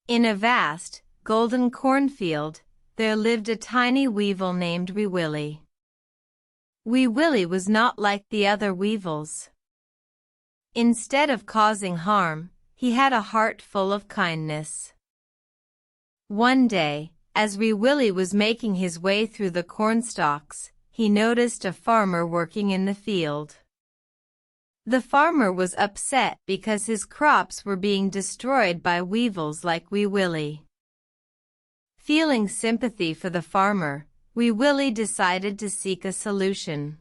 In a vast, golden cornfield, there lived a tiny weevil named Wee Willie. Wee Willie was not like the other weevils. Instead of causing harm, he had a heart full of kindness. One day, as Wee Willie was making his way through the cornstalks, he noticed a farmer working in the field. The farmer was upset because his crops were being destroyed by weevils like Wee Willie. Feeling sympathy for the farmer, Wee Willie decided to seek a solution.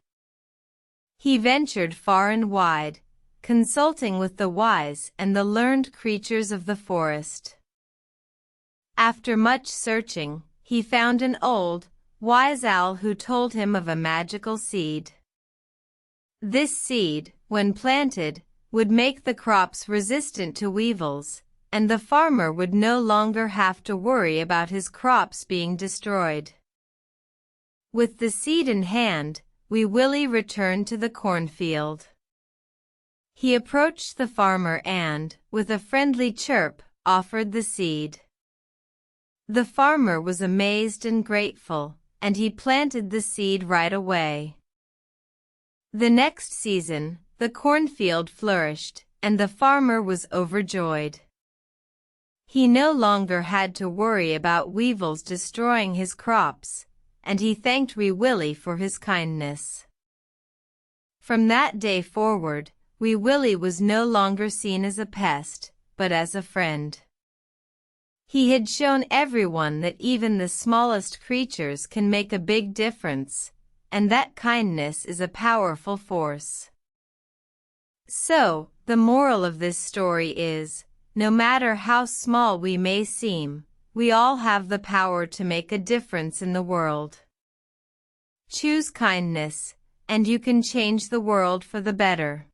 He ventured far and wide, consulting with the wise and the learned creatures of the forest. After much searching, he found an old, wise owl who told him of a magical seed. This seed, when planted, would make the crops resistant to weevils, and the farmer would no longer have to worry about his crops being destroyed. With the seed in hand, Wee Willie returned to the cornfield. He approached the farmer and, with a friendly chirp, offered the seed. The farmer was amazed and grateful, and he planted the seed right away. The next season, the cornfield flourished, and the farmer was overjoyed. He no longer had to worry about weevils destroying his crops, and he thanked Wee Willie for his kindness. From that day forward, Wee Willie was no longer seen as a pest, but as a friend. He had shown everyone that even the smallest creatures can make a big difference, and that kindness is a powerful force. So, the moral of this story is, no matter how small we may seem, we all have the power to make a difference in the world. Choose kindness, and you can change the world for the better.